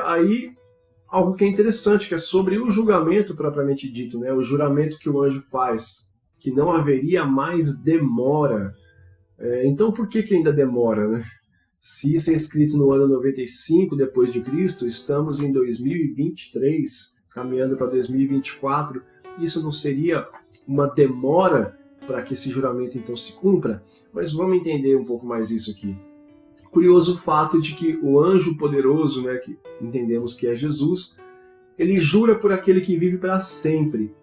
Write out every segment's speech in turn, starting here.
Aí, algo que é interessante, que é sobre o julgamento propriamente dito, né? O juramento que o anjo faz, que não haveria mais demora. Então, por que ainda demora, né? Se isso é escrito no ano 95 depois de Cristo, estamos em 2023, caminhando para 2024, isso não seria uma demora para que esse juramento então se cumpra? Mas vamos entender um pouco mais isso aqui. Curioso o fato de que o anjo poderoso, né, que entendemos que é Jesus, ele jura por aquele que vive para sempre.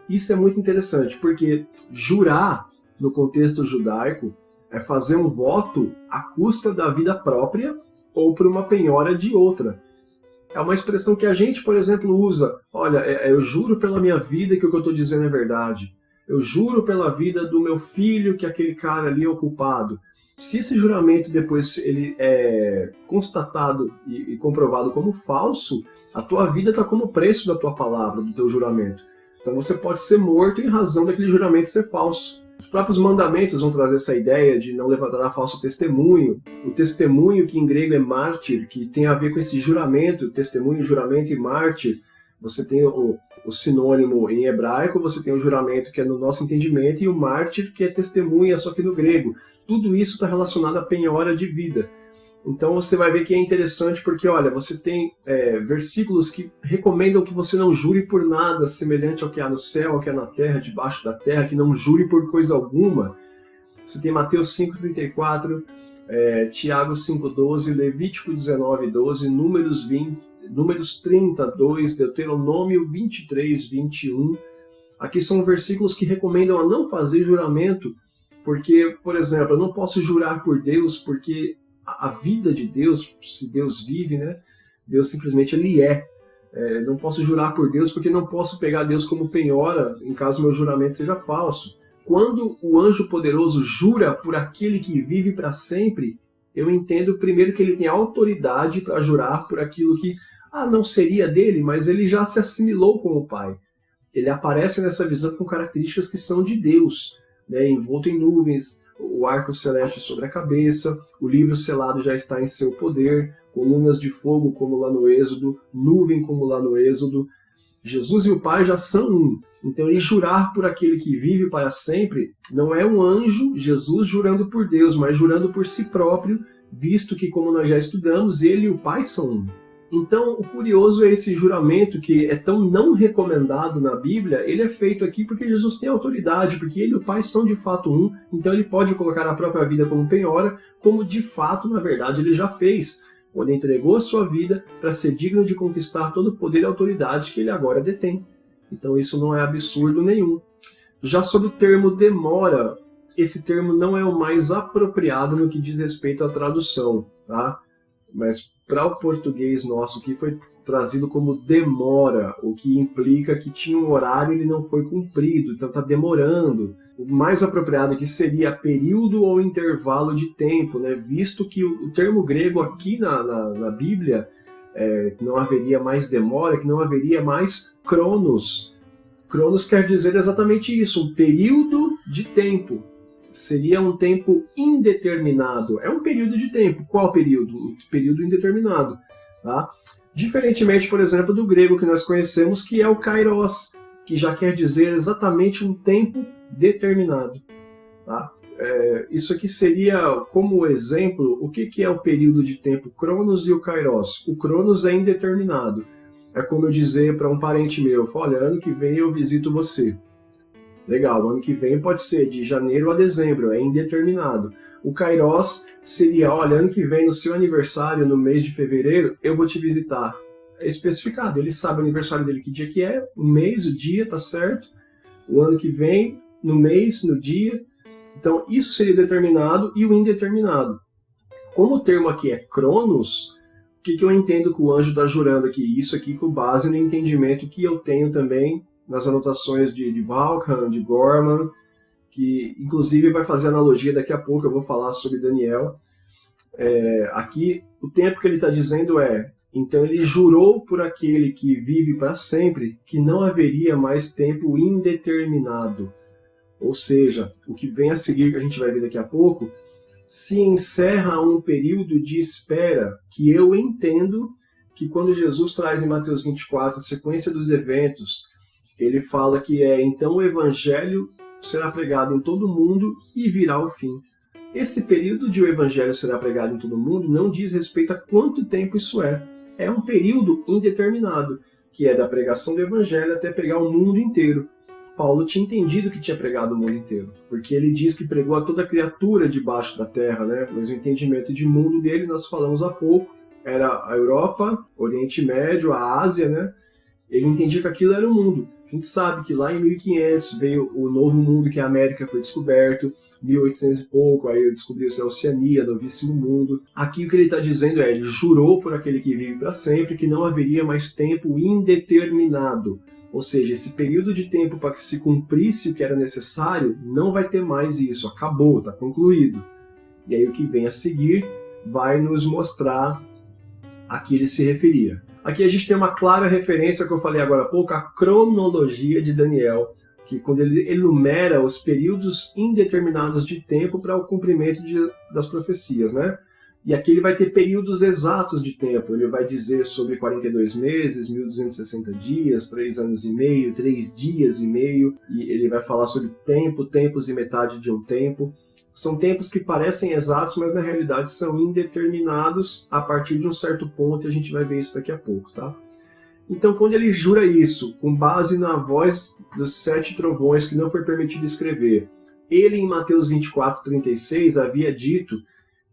Isso é muito interessante, porque jurar, no contexto judaico, é fazer um voto à custa da vida própria ou por uma penhora de outra. É uma expressão que a gente, por exemplo, usa. Olha, eu juro pela minha vida que o que eu estou dizendo é verdade. Eu juro pela vida do meu filho que aquele cara ali é o culpado. Se esse juramento depois ele é constatado e comprovado como falso, a tua vida está como preço da tua palavra, do teu juramento. Então você pode ser morto em razão daquele juramento ser falso. Os próprios mandamentos vão trazer essa ideia de não levantar falso testemunho. O testemunho, que em grego é mártir, que tem a ver com esse juramento, testemunho, juramento e mártir. Você tem o sinônimo em hebraico, você tem o juramento que é no nosso entendimento e o mártir que é testemunha, só que no grego. Tudo isso está relacionado à penhora de vida. Então você vai ver que é interessante porque, olha, você tem versículos que recomendam que você não jure por nada semelhante ao que há no céu, ao que há na terra, debaixo da terra, que não jure por coisa alguma. Você tem Mateus 5,34, Tiago 5,12, Levítico 19,12, Números 32, Deuteronômio 23, 21. Aqui são versículos que recomendam a não fazer juramento, porque, por exemplo, eu não posso jurar por Deus porque a vida de Deus, se Deus vive, né? Deus simplesmente ele é. Não posso jurar por Deus porque não posso pegar Deus como penhora em caso meu juramento seja falso. Quando o anjo poderoso jura por aquele que vive para sempre, eu entendo primeiro que ele tem autoridade para jurar por aquilo que não seria dele, mas ele já se assimilou com o Pai. Ele aparece nessa visão com características que são de Deus, né? Envolto em nuvens, o arco celeste sobre a cabeça, o livro selado já está em seu poder, colunas de fogo como lá no Êxodo, nuvem como lá no Êxodo. Jesus e o Pai já são um. Então ele jurar por aquele que vive para sempre não é um anjo, Jesus jurando por Deus, mas jurando por si próprio, visto que, como nós já estudamos, ele e o Pai são um. Então, o curioso é esse juramento que é tão não recomendado na Bíblia, ele é feito aqui porque Jesus tem autoridade, porque ele e o Pai são de fato um, então ele pode colocar a própria vida como penhora, como de fato, na verdade, ele já fez, quando entregou a sua vida para ser digno de conquistar todo o poder e autoridade que ele agora detém. Então isso não é absurdo nenhum. Já sobre o termo demora, esse termo não é o mais apropriado no que diz respeito à tradução, tá? Mas para o português nosso aqui foi trazido como demora, o que implica que tinha um horário e ele não foi cumprido, então está demorando. O mais apropriado aqui seria período ou intervalo de tempo, né? Visto que o termo grego aqui na Bíblia não haveria mais demora, que não haveria mais cronos. Cronos quer dizer exatamente isso, um período de tempo. Seria um tempo indeterminado. É um período de tempo. Qual período? Um período indeterminado. Tá? Diferentemente, por exemplo, do grego que nós conhecemos, que é o kairos, que já quer dizer exatamente um tempo determinado. Tá? Isso aqui seria, como exemplo, o que é o período de tempo cronos e o kairos? O cronos é indeterminado. É como eu dizer para um parente meu, olha, ano que vem eu visito você. Legal, ano que vem pode ser de janeiro a dezembro, é indeterminado. O kairos seria, olha, ano que vem no seu aniversário, no mês de fevereiro, eu vou te visitar. É especificado, ele sabe o aniversário dele, que dia que é, o mês, o dia, tá certo? O ano que vem, no mês, no dia. Então, isso seria determinado e o indeterminado. Como o termo aqui é cronos, o que eu entendo que o anjo está jurando aqui? Isso aqui com base no entendimento que eu tenho também nas anotações de Balkan, de Gorman, que inclusive vai fazer analogia daqui a pouco, eu vou falar sobre Daniel. Aqui, o tempo que ele está dizendo então ele jurou por aquele que vive para sempre, que não haveria mais tempo indeterminado. Ou seja, o que vem a seguir, que a gente vai ver daqui a pouco, se encerra um período de espera que eu entendo que quando Jesus traz em Mateus 24 a sequência dos eventos, ele fala que então o evangelho será pregado em todo o mundo e virá o fim. Esse período de o evangelho será pregado em todo o mundo não diz respeito a quanto tempo isso é. É um período indeterminado, que é da pregação do evangelho até pregar o mundo inteiro. Paulo tinha entendido que tinha pregado o mundo inteiro, porque ele diz que pregou a toda criatura debaixo da terra, né? Mas o entendimento de mundo dele, nós falamos há pouco, era a Europa, Oriente Médio, a Ásia, né? Ele entendia que aquilo era o mundo. A gente sabe que lá em 1500 veio o novo mundo, que a América foi descoberto, 1800 e pouco, aí descobriu-se a Oceania, novíssimo mundo. Aqui o que ele está dizendo ele jurou por aquele que vive para sempre que não haveria mais tempo indeterminado. Ou seja, esse período de tempo para que se cumprisse o que era necessário, não vai ter mais isso, acabou, está concluído. E aí o que vem a seguir vai nos mostrar a que ele se referia. Aqui a gente tem uma clara referência que eu falei agora há pouco, a cronologia de Daniel, que quando ele enumera os períodos indeterminados de tempo para o cumprimento das profecias, né? E aqui ele vai ter períodos exatos de tempo. Ele vai dizer sobre 42 meses, 1260 dias, 3 anos e meio, 3 dias e meio. E ele vai falar sobre tempo, tempos e metade de um tempo. São tempos que parecem exatos, mas na realidade são indeterminados a partir de um certo ponto, e a gente vai ver isso daqui a pouco, tá? Então, quando ele jura isso, com base na voz dos 7 trovões que não foi permitido escrever, ele em Mateus 24:36 havia dito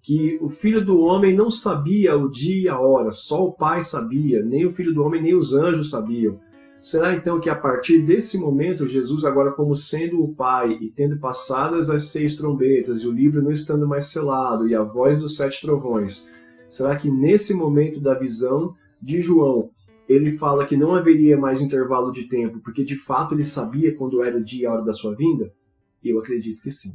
que o Filho do Homem não sabia o dia e a hora, só o Pai sabia, nem o Filho do Homem nem os anjos sabiam. Será então que a partir desse momento, Jesus agora como sendo o Pai e tendo passadas as 6 trombetas e o livro não estando mais selado e a voz dos 7 trovões, será que nesse momento da visão de João, ele fala que não haveria mais intervalo de tempo, porque de fato ele sabia quando era o dia e a hora da sua vinda? Eu acredito que sim.